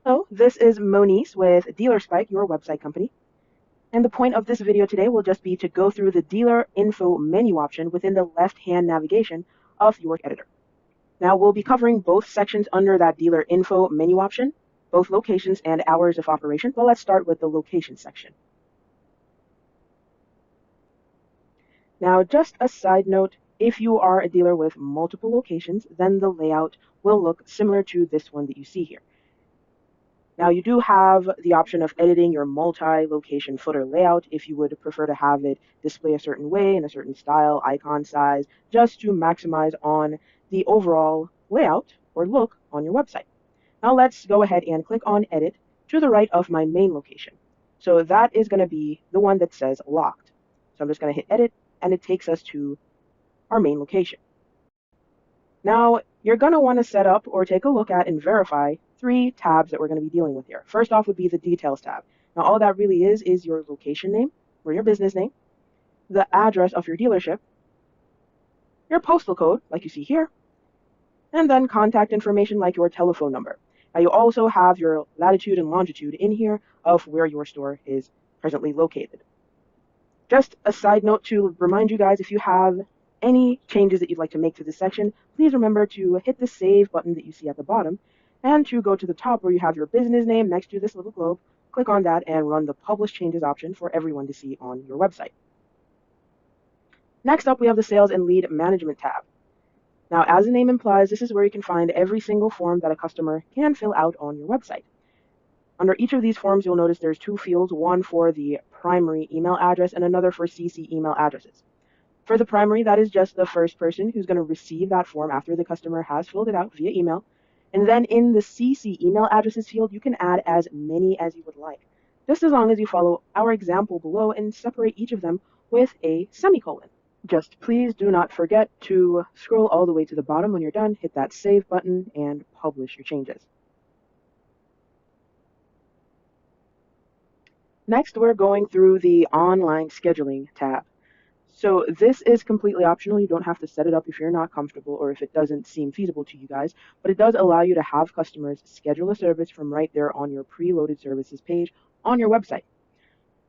Hello, this is Monice with Dealer Spike, your website company. And the point of this video today will just be to go through the dealer info menu option within the left-hand navigation of your editor. Now we'll be covering both sections under that dealer info menu option, both locations and hours of operation, but let's start with the location section. Now, just a side note, if you are a dealer with multiple locations, then the layout will look similar to this one that you see here. Now, you do have the option of editing your multi-location footer layout if you would prefer to have it display a certain way in a certain style, icon size, just to maximize on the overall layout or look on your website. Now, let's go ahead and click on Edit to the right of my main location. So that is going to be the one that says Locked. So I'm just going to hit Edit, and it takes us to our main location. Now, you're going to want to set up or take a look at and verify 3 tabs that we're going to be dealing with here. First off would be the Details tab. Now, all that really is your location name or your business name, the address of your dealership, your postal code, like you see here, and then contact information like your telephone number. Now, you also have your latitude and longitude in here of where your store is presently located. Just a side note to remind you guys, if you have any changes that you'd like to make to this section, please remember to hit the Save button that you see at the bottom, and to go to the top where you have your business name next to this little globe, click on that and run the Publish Changes option for everyone to see on your website. Next up, we have the Sales and Lead Management tab. Now, as the name implies, this is where you can find every single form that a customer can fill out on your website. Under each of these forms, you'll notice there's 2 fields, one for the primary email address and another for CC email addresses. For the primary, that is just the first person who's going to receive that form after the customer has filled it out via email. And then in the CC email addresses field, you can add as many as you would like, just as long as you follow our example below and separate each of them with a semicolon. Just please do not forget to scroll all the way to the bottom when you're done, hit that Save button, and publish your changes. Next, we're going through the Online Scheduling tab. So this is completely optional. You don't have to set it up if you're not comfortable or if it doesn't seem feasible to you guys, but it does allow you to have customers schedule a service from right there on your preloaded services page on your website.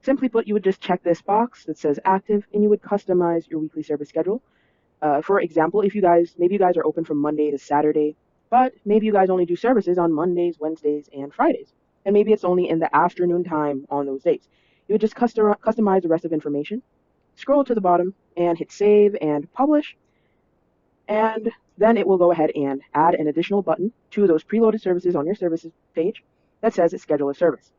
Simply put, you would just check this box that says active and you would customize your weekly service schedule. For example, if maybe you guys are open from Monday to Saturday, but maybe you guys only do services on Mondays, Wednesdays, and Fridays, and maybe it's only in the afternoon time on those days. You would just customize the rest of information, scroll to the bottom and hit Save and Publish, and then it will go ahead and add an additional button to those preloaded services on your services page that says Schedule a Service.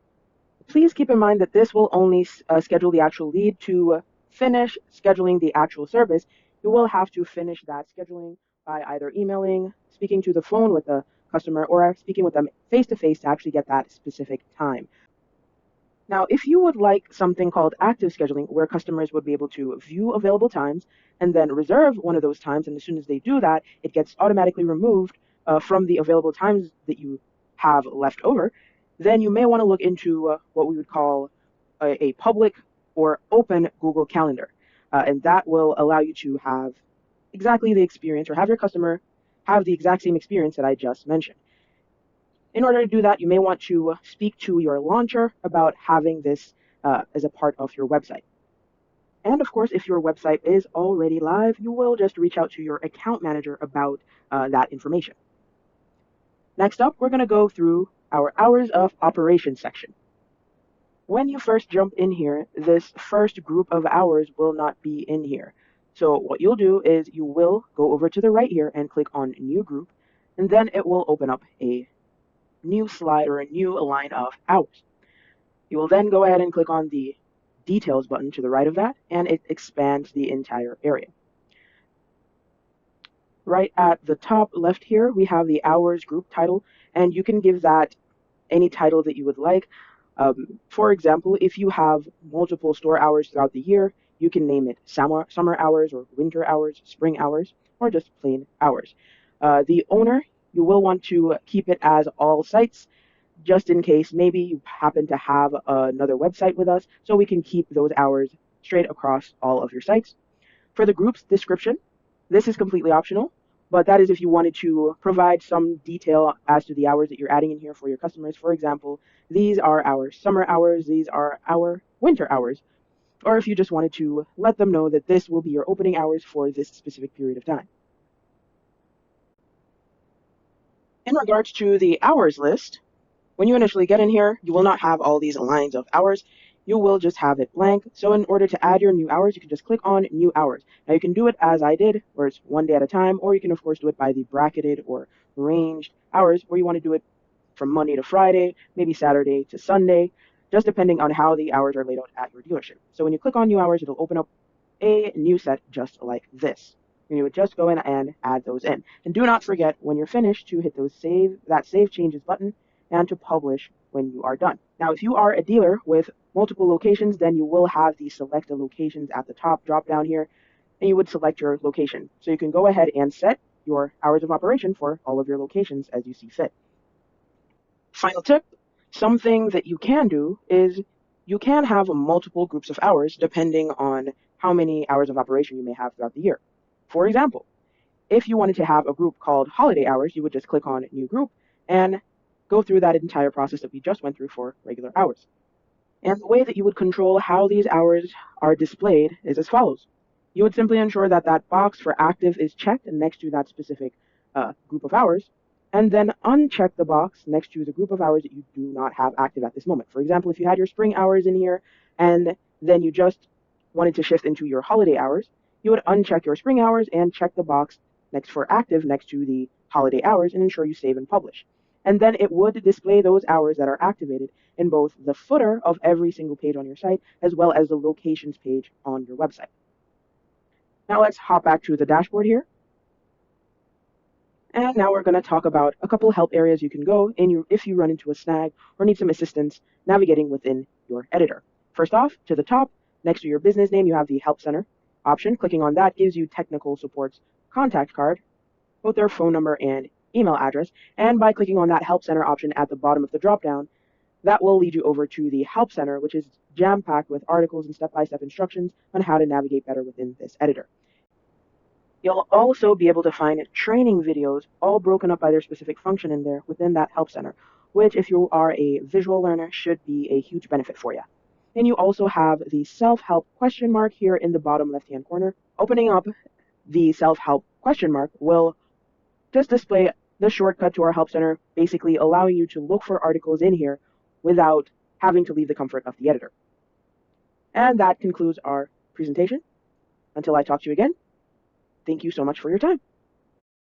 Please keep in mind that this will only schedule the actual lead. To finish scheduling the actual service, you will have to finish that scheduling by either emailing, speaking to the phone with the customer, or speaking with them face-to-face to actually get that specific time. Now, if you would like something called active scheduling, where customers would be able to view available times and then reserve one of those times, and as soon as they do that, it gets automatically removed from the available times that you have left over, then you may want to look into what we would call a public or open Google Calendar. And that will allow you to have exactly the experience, or have your customer have the exact same experience that I just mentioned. In order to do that, you may want to speak to your launcher about having this as a part of your website. And of course, if your website is already live, you will just reach out to your account manager about that information. Next up, we're going to go through our hours of operation section. When you first jump in here, this first group of hours will not be in here. So what you'll do is you will go over to the right here and click on New Group, and then it will open up a new slide or a new line of hours. You will then go ahead and click on the Details button to the right of that, and it expands the entire area. Right at the top left here, we have the hours group title, and you can give that any title that you would like. For example, if you have multiple store hours throughout the year, you can name it summer hours or winter hours, spring hours, or just plain hours. The owner, you will want to keep it as all sites, just in case maybe you happen to have another website with us, so we can keep those hours straight across all of your sites. For the group's description, this is completely optional. but that is if you wanted to provide some detail as to the hours that you're adding in here for your customers. For example, these are our summer hours, these are our winter hours. Or if you just wanted to let them know that this will be your opening hours for this specific period of time. In regards to the hours list, when you initially get in here, you will not have all these lines of hours. You will just have it blank. So in order to add your new hours, you can just click on new hours. Now you can do it as I did, where it's one day at a time, or you can of course do it by the bracketed or ranged hours, where you want to do it from Monday to Friday, maybe Saturday to Sunday, just depending on how the hours are laid out at your dealership. So when you click on new hours, it'll open up a new set just like this. And you would just go in and add those in. And do not forget when you're finished to hit that save changes button and to publish when you are done. Now, if you are a dealer with multiple locations, then you will have the select the locations at the top drop down here, and you would select your location. So you can go ahead and set your hours of operation for all of your locations as you see fit. Final tip, something that you can do is you can have multiple groups of hours depending on how many hours of operation you may have throughout the year. For example, if you wanted to have a group called holiday hours, you would just click on new group and go through that entire process that we just went through for regular hours. And the way that you would control how these hours are displayed is as follows. You would simply ensure that that box for active is checked next to that specific group of hours, and then uncheck the box next to the group of hours that you do not have active at this moment. For example, if you had your spring hours in here and then you just wanted to shift into your holiday hours, you would uncheck your spring hours and check the box next for active next to the holiday hours and ensure you save and publish. And then it would display those hours that are activated in both the footer of every single page on your site as well as the locations page on your website. Now let's hop back to the dashboard here. And now we're going to talk about a couple help areas you can go if you run into a snag or need some assistance navigating within your editor. First off, to the top, next to your business name, you have the Help Center option. Clicking on that gives you technical support's contact card, both their phone number and email address. And by clicking on that Help Center option at the bottom of the dropdown, that will lead you over to the Help Center, which is jam-packed with articles and step-by-step instructions on how to navigate better within this editor. You'll also be able to find training videos all broken up by their specific function in there within that Help Center, which if you are a visual learner should be a huge benefit for you. And you also have the self-help question mark here in the bottom left-hand corner. Opening up the self-help question mark will just display the shortcut to our Help Center, basically allowing you to look for articles in here without having to leave the comfort of the editor. And that concludes our presentation. Until I talk to you again, thank you so much for your time.